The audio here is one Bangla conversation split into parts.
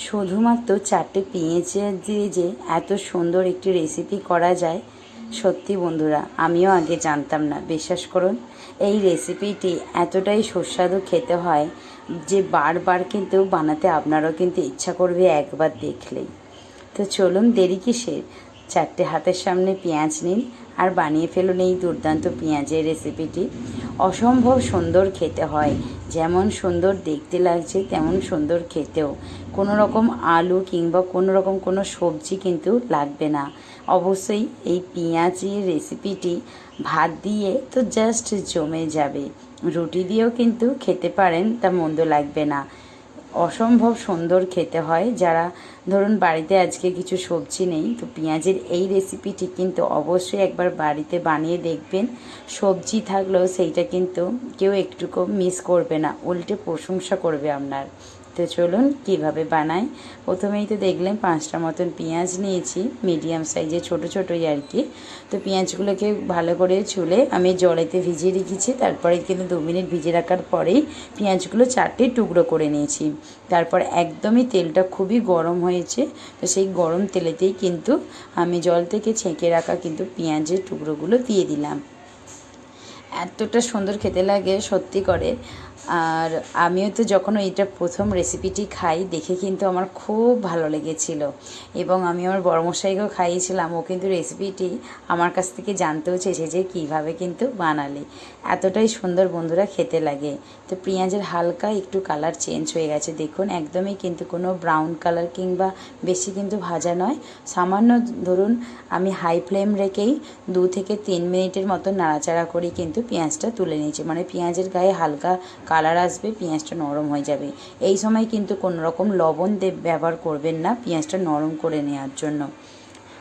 শুধুমাত্র 4টে পেঁয়াজ দিয়ে যে এত সুন্দর একটি রেসিপি করা যায়, সত্যি বন্ধুরা আমিও আগে জানতাম না। বিশ্বাস করুন, এই রেসিপিটি এতটাই সুস্বাদু খেতে হয় যে বারবার কিন্তু বানাতে আপনারও কিন্তু ইচ্ছা করবে একবার দেখলেই। তো চলুন দেরি কিসের, 4টে হাতের সামনে পেঁয়াজ নিন আর বানিয়ে ফেলুন এই দুর্দান্ত পেঁয়াজের রেসিপিটি। অসম্ভব সুন্দর খেতে হয়, যেমন সুন্দর দেখতে লাগছে তেমন সুন্দর খেতেও। কোনো রকম আলু কিংবা কোনো রকম কোনো সবজি কিন্তু লাগবে না। অবশ্যই এই পেঁয়াজের রেসিপিটি ভাত দিয়ে তো জাস্ট জমে যাবে, রুটি দিয়েও কিন্তু খেতে পারেন, তা মন্দ লাগবে না। অসম্ভব সুন্দর খেতে হয়। যারা ধরুন বাড়িতে আজকে কিছু সবজি নেই, তো পেঁয়াজের এই রেসিপিটি কিন্তু অবশ্যই একবার বাড়িতে বানিয়ে দেখবেন। সবজি থাকলেও সেইটা কিন্তু কেউ একটুকু মিস করবে না, উল্টে প্রশংসা করবে আপনার। তো চলুন কীভাবে বানাই। প্রথমেই তো দেখলেন 5টা মতন পেঁয়াজ নিয়েছি, মিডিয়াম সাইজে ছোট ছোটোই আর কি। তো পেঁয়াজগুলোকে ভালো করে ছুলে আমি জলেতে ভিজিয়ে রেখেছি। তারপরে কিন্তু 2 মিনিট ভিজিয়ে রাখার পরেই পেঁয়াজগুলো 4টে টুকরো করে নিয়েছি। তারপর একদমই তেলটা খুবই গরম হয়েছে, তো সেই গরম তেলেতেই কিন্তু আমি জল থেকে ছেঁকে রাখা কিন্তু পেঁয়াজের টুকরোগুলো দিয়ে দিলাম। এতটা সুন্দর খেতে লাগে সত্যি করে। আর আমিও তো যখন এইটা প্রথম রেসিপিটি খাই দেখে কিন্তু আমার খুব ভালো লেগেছিল, এবং আমি আমার বড়মশাইকেও খাইয়েছিলাম। ও কিন্তু রেসিপিটি আমার কাছ থেকে জানতেও চেয়েছে যে কীভাবে কিন্তু বানালে। এতটাই সুন্দর বন্ধুরা খেতে লাগে। তো পেঁয়াজের হালকা একটু কালার চেঞ্জ হয়ে গেছে, দেখুন একদমই কিন্তু কোনো ব্রাউন কালার কিংবা বেশি কিন্তু ভাজা নয়। সামান্য ধরুন আমি হাই ফ্লেম রেখেই 2 থেকে 3 মিনিটের মতো নাড়াচাড়া করে কিন্তু পেঁয়াজটা তুলে নিয়েছি। মানে পেঁয়াজের গায়ে হালকা কালার আসবে, পেঁয়াজটা নরম হয়ে যাবে। এই সময় কিন্তু কোনো রকম লবণ ব্যবহার করবেন না পেঁয়াজটা নরম করে নেওয়ার জন্য।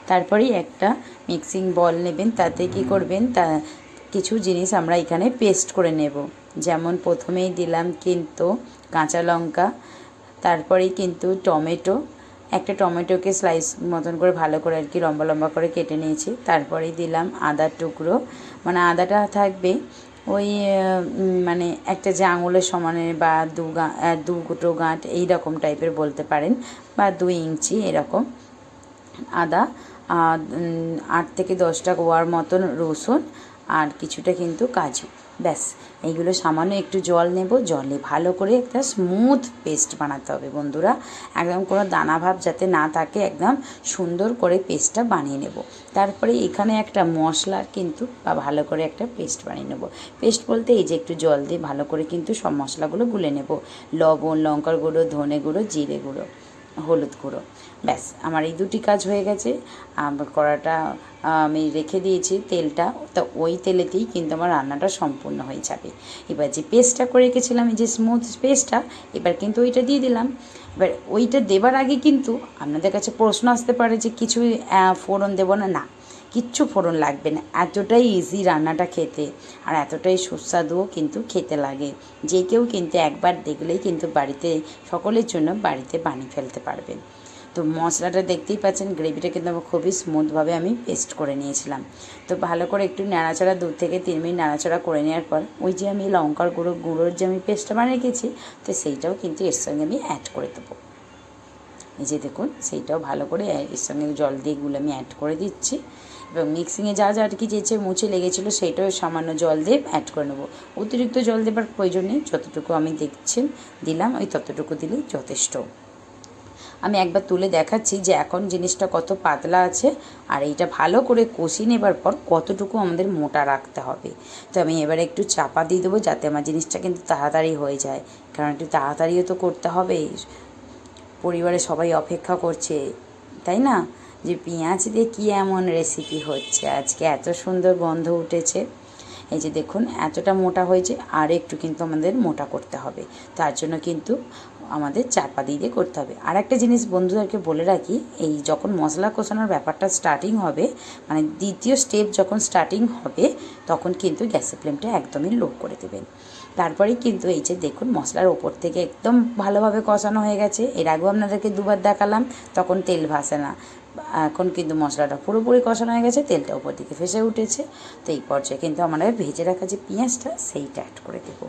তারপরেই একটা মিক্সিং বল নেবেন, তাতে কি করবেন, তা কিছু জিনিস আমরা এখানে পেস্ট করে নেব। যেমন প্রথমেই দিলাম কিন্তু কাঁচা লঙ্কা, তারপরেই কিন্তু টমেটো, একটা টমেটোকে স্লাইস মতন করে ভালো করে আর কি লম্বা লম্বা করে কেটে নিয়েছি। তারপরেই দিলাম আদার টুকরো, মানে আদাটা থাকবে ওই মানে একটা যে আঙুলের সমানে বা দুটো গাঁট এইরকম টাইপের বলতে পারেন, বা 2 ইঞ্চি এরকম আদা, 8 থেকে 10টা গোয়ার মতন রসুন, আর কিছুটা কিন্তু কাজু। ব্যাস, এইগুলো সামান্য একটু জল নেব, জলে ভালো করে একটা স্মুথ পেস্ট বানাতে হবে বন্ধুরা। একদম কোনো দানা ভাব যাতে না থাকে, একদম সুন্দর করে পেস্টটা বানিয়ে নেব। তারপরে এখানে একটা মশলার কিন্তু বা ভালো করে একটা পেস্ট বানিয়ে নেব। পেস্ট বলতে এই যে একটু জল দিয়ে ভালো করে কিন্তু সব মশলাগুলো গুলে নেব। লবণ, লঙ্কার গুঁড়ো, ধনে গুঁড়ো, জিরে গুঁড়ো, হলুদ গুঁড়ো। ব্যাস, আমার এই 2টি কাজ হয়ে গেছে। কড়াটা আমি রেখে দিয়েছি তেলটা, তো ওই তেলেতেই কিন্তু আমার রান্নাটা সম্পূর্ণ হয়ে যাবে। এবার যে পেস্টটা করে রেখেছিলাম, এই যে স্মুথ পেস্টটা, এবার কিন্তু ওইটা দিয়ে দিলাম। এবার ওইটা দেবার আগে কিন্তু আপনাদের কাছে প্রশ্ন আসতে পারে যে কিছু ফোড়ন দেবো না, না কিচ্ছু ফোড়ন লাগবে না। এতটাই ইজি রান্নাটা খেতে, আর এতটাই সুস্বাদুও কিন্তু খেতে লাগে। যে কেউ কিন্তু একবার দেখলেই কিন্তু বাড়িতে সকলের জন্য বাড়িতে বানিয়ে ফেলতে পারবেন। তো মশলাটা দেখতেই পাচ্ছেন, গ্রেভিটা কিন্তু আমার খুবই স্মুথভাবে আমি পেস্ট করে নিয়েছিলাম। তো ভালো করে একটু নাড়াচাড়া 2 থেকে 3 মিনিট নাড়াচাড়া করে নেওয়ার পর ওই যে আমি লঙ্কার গুঁড়োর যে আমি পেস্টটা বানিয়ে রেখেছি, তো সেইটাও কিন্তু এর সঙ্গে আমি অ্যাড করে দেবো। এই যে দেখুন, সেইটাও ভালো করে এর সঙ্গে জল দিয়ে গুলো আমি অ্যাড করে দিচ্ছি। এবং মিক্সিংয়ে যা যা আর কি যেচে মুছে লেগেছিলো সেইটাও সামান্য জল দিয়ে অ্যাড করে নেবো। অতিরিক্ত জল দেবার প্রয়োজন নেই, যতটুকু আমি দেখছেন দিলাম ওই ততটুকু দিলেই যথেষ্ট। আমি একবার তুলে দেখাচ্ছি যে এখন জিনিসটা কত পাতলা আছে, আর এইটা ভালো করে কষিয়ে নেবার পর কতটুকু আমাদের মোটা রাখতে হবে। তো আমি এবারে একটু চাপা দিয়ে দেবো যাতে আমার জিনিসটা কিন্তু তাড়াতাড়ি হয়ে যায়, কারণ একটু তাড়াতাড়িও তো করতে হবে, পরিবারে সবাই অপেক্ষা করছে, তাই না, যে পেঁয়াজ দিয়ে কী এমন রেসিপি হচ্ছে আজকে, এত সুন্দর গন্ধ উঠেছে। এই যে দেখুন এতটা মোটা হয়েছে, আর একটু কিন্তু আমাদের মোটা করতে হবে। তার জন্য কিন্তু আমাদের চাপা দিয়ে করতে হবে। আর একটা জিনিস বন্ধুদেরকে বলে রাখি, এই যখন মশলা কষানোর ব্যাপারটা স্টার্টিং হবে, মানে দ্বিতীয় স্টেপ যখন স্টার্টিং হবে, তখন কিন্তু গ্যাসের ফ্লেমটা একদমই লো করে দেবেন। তারপরেই কিন্তু এই যে দেখুন মশলার ওপর থেকে একদম ভালোভাবে কষানো হয়ে গেছে। এর আগেও আপনাদেরকে 2বার দেখালাম, তখন তেল ভাসে না। এখন কিন্তু মশলাটা পুরোপুরি কষানো হয়ে গেছে, তেলটা উপর দিকে ভেসে উঠেছে। তো এই পর্যায়ে কিন্তু আমরা ভেজে রাখা যে পেঁয়াজটা সেইটা অ্যাড করে দেবো।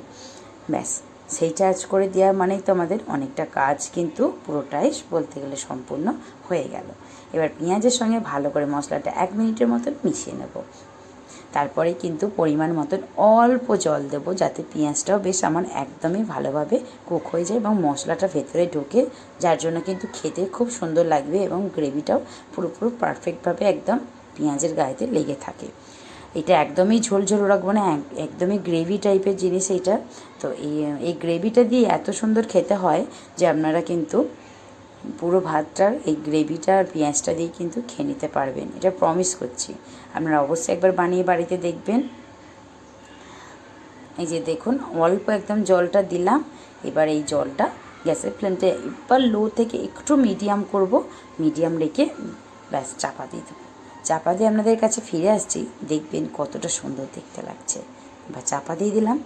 ব্যাস, সেইটা অ্যাড করে দেওয়া মানেই তো আমাদের অনেকটা কাজ কিন্তু পুরোটাই বলতে গেলে সম্পূর্ণ হয়ে গেল। এবার পেঁয়াজের সঙ্গে ভালো করে মশলাটা 1 মিনিটের মতন মিশিয়ে নেব। তারপরে কিন্তু পরিমাণ মতন অল্প জল দেবো, যাতে পেঁয়াজটাও বেশ আমার একদমই ভালোভাবে কুক হয়ে যায় এবং মশলাটা ভেতরে ঢোকে, যার জন্য কিন্তু খেতে খুব সুন্দর লাগবে এবং গ্রেভিটাও পুরোপুরি পারফেক্টভাবে একদম পেঁয়াজের গায়েতে লেগে থাকে। এটা একদমই ঝোল ঝোল রাখবো না, একদমই গ্রেভি টাইপের জিনিস এইটা। তো এই গ্রেভিটা দিয়ে এত সুন্দর খেতে হয় যে আপনারা কিন্তু পুরো ভাতটার এই গ্রেভিটা আর পেঁয়াজটা দিয়ে কিন্তু খেয়ে নিতে পারবেন, এটা প্রমিস করছি। আপনারা অবশ্যই একবার বানিয়ে বাড়িতে দেখবেন। এই যে দেখুন অল্প একদম জলটা দিলাম। এবার এই জলটা গ্যাসের ফ্লেমটা এবার লো থেকে একটু মিডিয়াম করব, মিডিয়াম রেখে ব্যাস চাপা দিয়ে দেবো। চাপা দিয়ে আপনাদের কাছে ফিরে আসছি, দেখবেন কতটা সুন্দর দেখতে লাগছে। এবার চাপা দিয়ে দিলাম।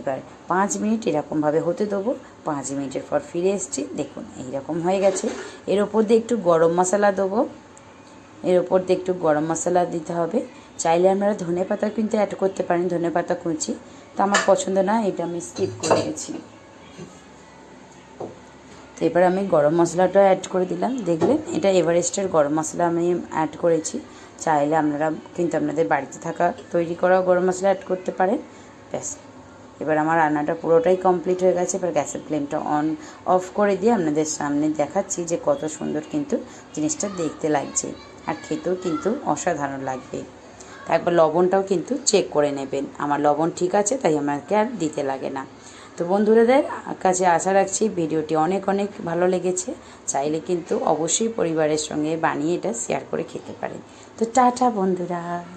এবার 5 মিনিট এরকমভাবে হতে দেবো। 5 মিনিটের পর ফিরে এসেছি, দেখুন এইরকম হয়ে গেছে। এর ওপর দিয়ে একটু গরম মশলা দেবো, এর ওপর দিয়ে একটু গরম মশলা দিতে হবে। চাইলে আপনারা ধনেপাতা কিন্তু অ্যাড করতে পারেন, ধনেপাতা কুচি, তো আমার পছন্দ না, এটা আমি স্কিপ করে গেছি। তো এবার আমি গরম মশলাটা অ্যাড করে দিলাম। দেখলেন এটা এভারেস্টের গরম মশলা আমি অ্যাড করেছি। চাইলে আপনারা কিন্তু আপনাদের বাড়িতে থাকা তৈরি করা গরম মশলা অ্যাড করতে পারেন। ব্যাস এবার আমার রান্নাটা পুরোটাই কমপ্লিট হয়ে গেছে। এবার গ্যাসের ফ্লেমটা অফ করে দিয়ে আপনাদের সামনে দেখাচ্ছি যে কত সুন্দর কিন্তু জিনিসটা দেখতে লাগছে, আর খেতেও কিন্তু অসাধারণ লাগবে। তারপর লবণটাও কিন্তু চেক করে নেবেন, আমার লবণ ঠিক আছে তাই আমাকে আর দিতে লাগে না। তো বন্ধুরাদের কাছে আশা রাখছি ভিডিওটি অনেক অনেক ভালো লেগেছে। চাইলে কিন্তু অবশ্যই পরিবারের সঙ্গে বানিয়ে এটা শেয়ার করে খেতে পারেন। তো টাটা বন্ধুরা।